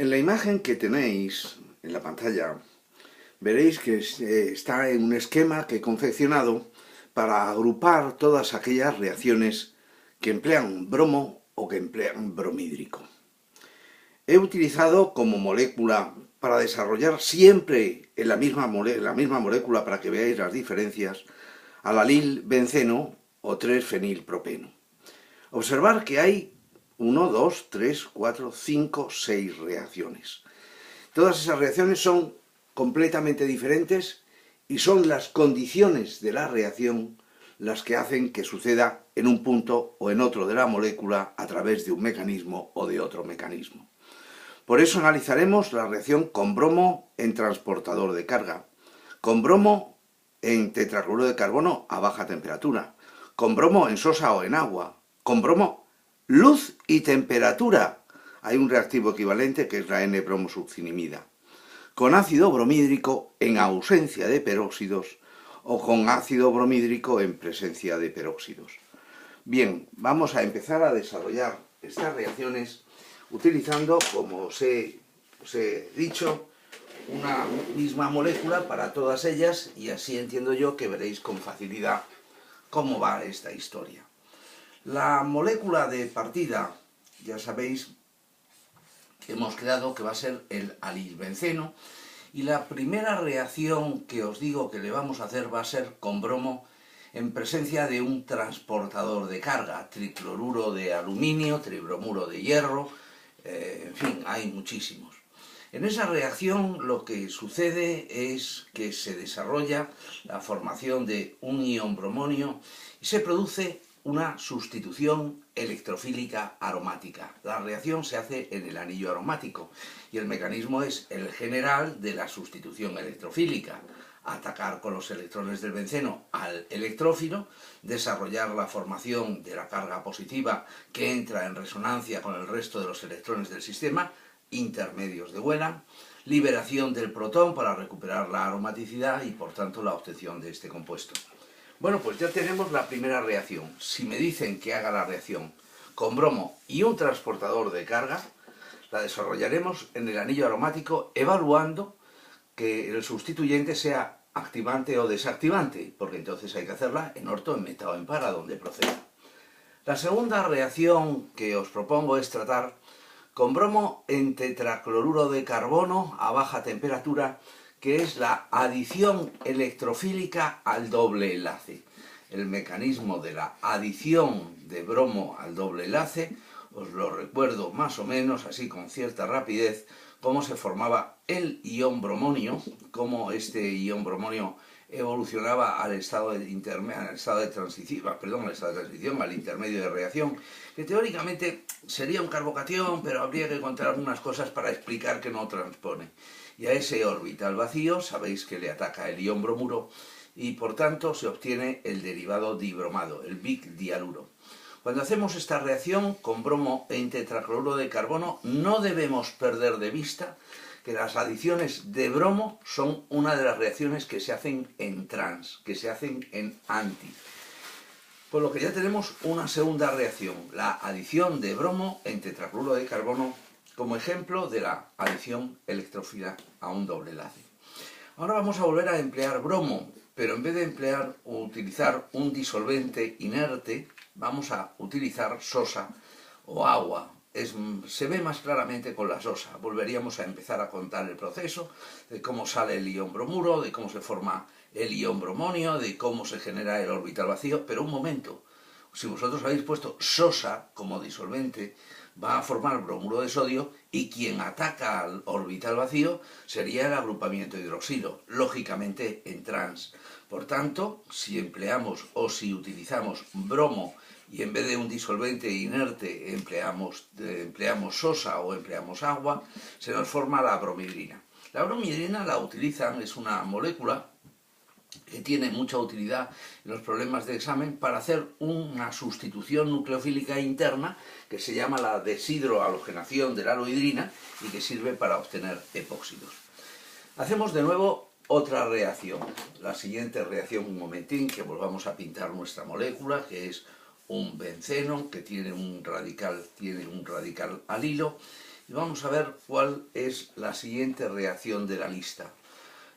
En la imagen que tenéis en la pantalla, veréis que está en un esquema que he confeccionado para agrupar todas aquellas reacciones que emplean bromo o que emplean bromhídrico. He utilizado como molécula para desarrollar siempre en la misma molécula, para que veáis las diferencias, al alil benceno o 3-fenilpropeno. Observar que hay 1, 2, 3, 4, 5, 6 reacciones. Todas esas reacciones son completamente diferentes y son las condiciones de la reacción las que hacen que suceda en un punto o en otro de la molécula a través de un mecanismo o de otro mecanismo. Por eso analizaremos la reacción con bromo en transportador de carga, con bromo en tetracloruro de carbono a baja temperatura, con bromo en sosa o en agua, con bromo, luz y temperatura. Hay un reactivo equivalente que es la N-bromosuccinimida. Con ácido bromhídrico en ausencia de peróxidos o con ácido bromhídrico en presencia de peróxidos. Bien, vamos a empezar a desarrollar estas reacciones utilizando, como os he dicho, una misma molécula para todas ellas, y así entiendo yo que veréis con facilidad cómo va esta historia. La molécula de partida, ya sabéis que hemos creado que va a ser el alilbenceno, y la primera reacción que os digo que le vamos a hacer va a ser con bromo en presencia de un transportador de carga, tricloruro de aluminio, tribromuro de hierro, en fin, hay muchísimos. En esa reacción lo que sucede es que se desarrolla la formación de un ion bromonio y se produce una sustitución electrofílica aromática. La reacción se hace en el anillo aromático y el mecanismo es el general de la sustitución electrofílica. Atacar con los electrones del benceno al electrófilo, desarrollar la formación de la carga positiva que entra en resonancia con el resto de los electrones del sistema, intermedios de Wheeler, liberación del protón para recuperar la aromaticidad y por tanto la obtención de este compuesto. Bueno, pues ya tenemos la primera reacción. Si me dicen que haga la reacción con bromo y un transportador de carga, la desarrollaremos en el anillo aromático evaluando que el sustituyente sea activante o desactivante, porque entonces hay que hacerla en orto, en meta o en para, donde proceda. La segunda reacción que os propongo es tratar con bromo en tetracloruro de carbono a baja temperatura, que es la adición electrofílica al doble enlace. El mecanismo de la adición de bromo al doble enlace, os lo recuerdo más o menos así con cierta rapidez, cómo se formaba el ion bromonio, cómo este ion bromonio evolucionaba al estado de transición, al intermedio de reacción, que teóricamente sería un carbocatión, pero habría que encontrar algunas cosas para explicar que no transpone. Y a ese orbital vacío sabéis que le ataca el ion bromuro y por tanto se obtiene el derivado dibromado, el bicdialuro. Cuando hacemos esta reacción con bromo en tetracloruro de carbono, no debemos perder de vista que las adiciones de bromo son una de las reacciones que se hacen en trans, que se hacen en anti. Por lo que ya tenemos una segunda reacción, la adición de bromo en tetracloruro de carbono, como ejemplo de la adición electrófila a un doble enlace. Ahora vamos a volver a emplear bromo, pero en vez de utilizar un disolvente inerte, vamos a utilizar sosa o agua. Se ve más claramente con la sosa. Volveríamos a empezar a contar el proceso de cómo sale el ion bromuro, de cómo se forma el ion bromonio, de cómo se genera el orbital vacío. Pero un momento, si vosotros habéis puesto sosa como disolvente, va a formar bromuro de sodio y quien ataca al orbital vacío sería el agrupamiento hidroxilo, lógicamente en trans. Por tanto, si empleamos o si utilizamos bromo y en vez de un disolvente inerte empleamos sosa o empleamos agua, se nos forma la bromhidrina. La bromhidrina la utilizan, es una molécula que tiene mucha utilidad en los problemas de examen para hacer una sustitución nucleofílica interna que se llama la deshidrohalogenación de la alohidrina y que sirve para obtener epóxidos. Hacemos de nuevo otra reacción. La siguiente reacción, un momentín, que volvamos a pintar nuestra molécula, que es un benceno que tiene un radical alilo y vamos a ver cuál es la siguiente reacción de la lista.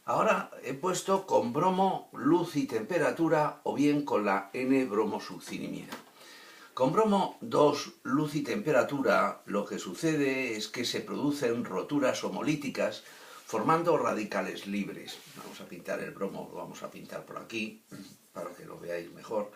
Ahora he puesto con bromo, luz y temperatura o bien con la N-bromosuccinimida. Con bromo 2, luz y temperatura, lo que sucede es que se producen roturas homolíticas formando radicales libres. Vamos a pintar el bromo, lo vamos a pintar por aquí para que lo veáis mejor.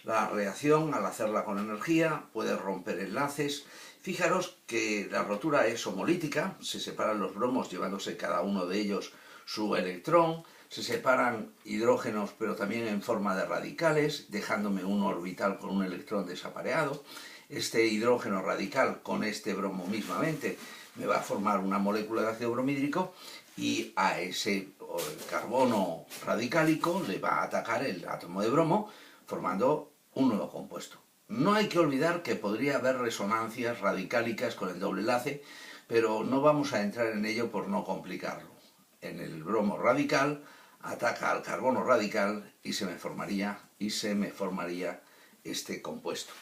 La reacción, al hacerla con energía, puede romper enlaces. Fijaros que la rotura es homolítica, se separan los bromos llevándose cada uno de ellos su electrón, se separan hidrógenos pero también en forma de radicales, dejándome un orbital con un electrón desapareado. Este hidrógeno radical con este bromo mismamente me va a formar una molécula de ácido bromhídrico y a ese carbono radicálico le va a atacar el átomo de bromo formando un nuevo compuesto. No hay que olvidar que podría haber resonancias radicálicas con el doble enlace, pero no vamos a entrar en ello por no complicarlo. En el bromo radical ataca al carbono radical y se me formaría este compuesto.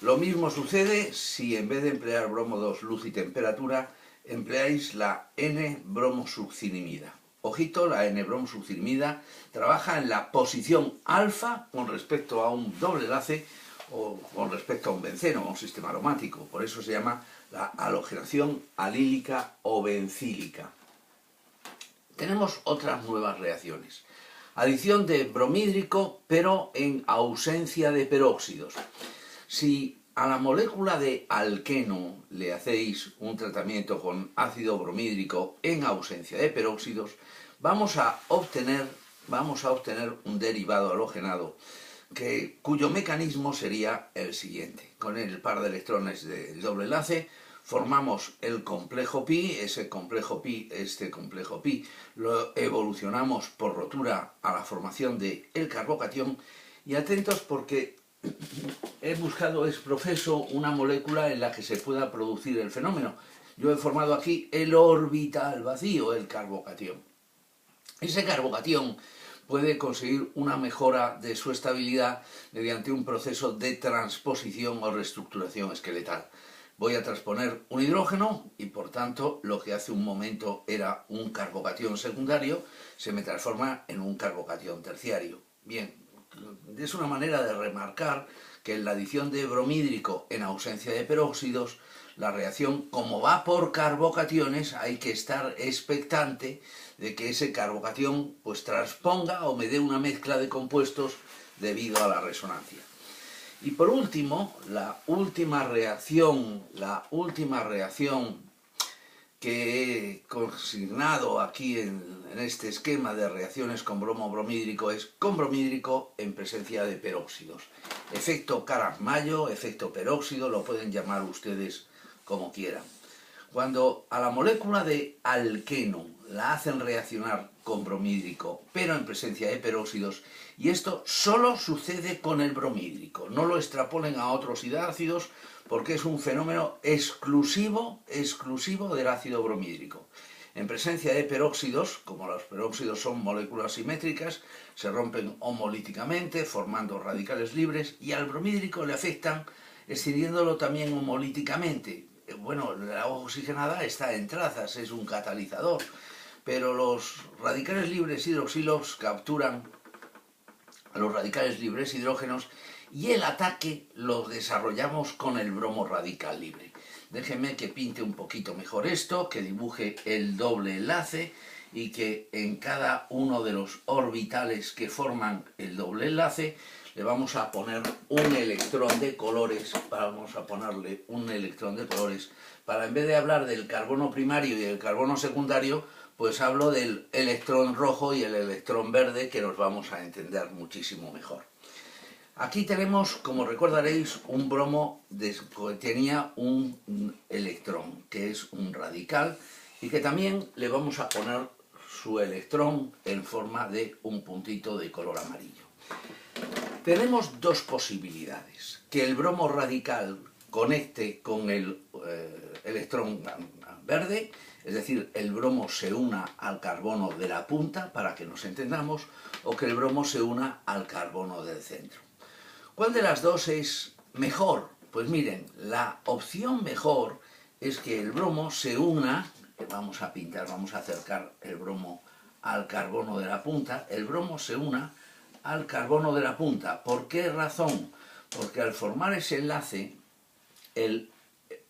Lo mismo sucede si en vez de emplear bromo 2, luz y temperatura, empleáis la N-bromosuccinimida. Ojito, la N-bromosuccinimida trabaja en la posición alfa con respecto a un doble enlace o con respecto a un benceno o un sistema aromático. Por eso se llama la halogenación alílica o bencílica. Tenemos otras nuevas reacciones. Adición de bromhídrico, pero en ausencia de peróxidos. Si a la molécula de alqueno le hacéis un tratamiento con ácido bromhídrico en ausencia de peróxidos, vamos a obtener un derivado halogenado cuyo mecanismo sería el siguiente. Con el par de electrones del doble enlace formamos el complejo pi, este complejo pi lo evolucionamos por rotura a la formación del carbocatión y atentos porque he buscado ex profeso una molécula en la que se pueda producir el fenómeno. Yo he formado aquí el orbital vacío, el carbocatión. Ese carbocatión puede conseguir una mejora de su estabilidad mediante un proceso de transposición o reestructuración esqueletal. Voy a transponer un hidrógeno y por tanto lo que hace un momento era un carbocatión secundario se me transforma en un carbocatión terciario. Bien, es una manera de remarcar que en la adición de bromhídrico en ausencia de peróxidos, la reacción, como va por carbocationes, hay que estar expectante de que ese carbocatión pues transponga o me dé una mezcla de compuestos debido a la resonancia. Y por último, la última reacción que he consignado aquí en este esquema de reacciones con bromo bromhídrico es con bromhídrico en presencia de peróxidos. Efecto Caras-Mayo, efecto peróxido, lo pueden llamar ustedes como quieran. Cuando a la molécula de alqueno la hacen reaccionar con bromhídrico, pero en presencia de peróxidos, y esto solo sucede con el bromhídrico, no lo extrapolen a otros hidácidos porque es un fenómeno exclusivo del ácido bromhídrico. En presencia de peróxidos, como los peróxidos son moléculas simétricas, se rompen homolíticamente formando radicales libres y al bromhídrico le afectan escindiéndolo también homolíticamente. Bueno, la agua oxigenada está en trazas, es un catalizador, pero los radicales libres hidroxilos capturan a los radicales libres hidrógenos y el ataque lo desarrollamos con el bromo radical libre. Déjenme que pinte un poquito mejor esto, que dibuje el doble enlace y que en cada uno de los orbitales que forman el doble enlace le vamos a poner un electrón de colores, para en vez de hablar del carbono primario y el carbono secundario, pues hablo del electrón rojo y el electrón verde, que nos vamos a entender muchísimo mejor. Aquí tenemos, como recordaréis, un bromo que tenía un electrón, que es un radical, y que también le vamos a poner su electrón en forma de un puntito de color amarillo. Tenemos dos posibilidades: que el bromo radical conecte con el electrón verde, es decir, el bromo se una al carbono de la punta, para que nos entendamos, o que el bromo se una al carbono del centro. ¿Cuál de las dos es mejor? Pues miren, la opción mejor es que el bromo se una, vamos a pintar, vamos a acercar el bromo al carbono de la punta, el bromo se una al carbono de la punta. ¿Por qué razón? Porque al formar ese enlace, el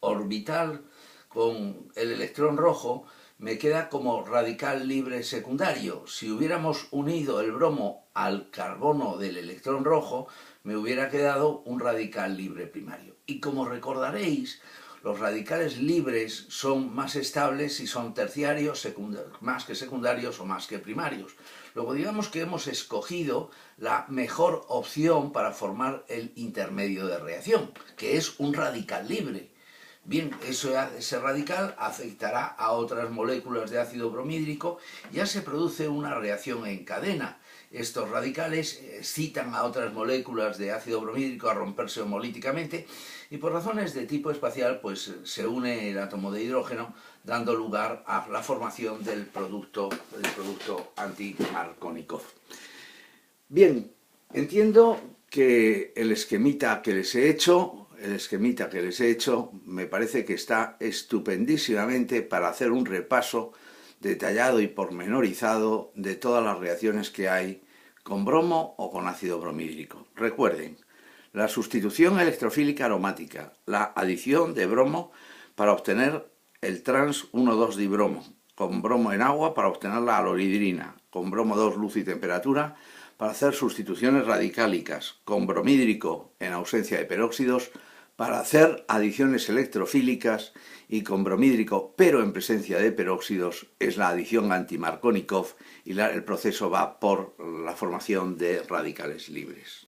orbital con el electrón rojo me queda como radical libre secundario. Si hubiéramos unido el bromo al carbono del electrón rojo, me hubiera quedado un radical libre primario. Y como recordaréis, los radicales libres son más estables si son terciarios, más que secundarios o más que primarios. Luego digamos que hemos escogido la mejor opción para formar el intermedio de reacción, que es un radical libre. Bien, ese radical afectará a otras moléculas de ácido bromhídrico, ya se produce una reacción en cadena. Estos radicales excitan a otras moléculas de ácido bromhídrico a romperse homolíticamente y por razones de tipo espacial pues se une el átomo de hidrógeno dando lugar a la formación del producto anti-Markovnikov. Bien, entiendo que el esquemita que les he hecho, me parece que está estupendísimamente para hacer un repaso detallado y pormenorizado de todas las reacciones que hay con bromo o con ácido bromhídrico. Recuerden, la sustitución electrofílica aromática, la adición de bromo para obtener el trans 1,2-dibromo, con bromo en agua para obtener la aloridrina, con bromo 2 luz y temperatura para hacer sustituciones radicálicas, con bromhídrico en ausencia de peróxidos para hacer adiciones electrofílicas y con bromhídrico pero en presencia de peróxidos es la adición anti-Markovnikov y el proceso va por la formación de radicales libres.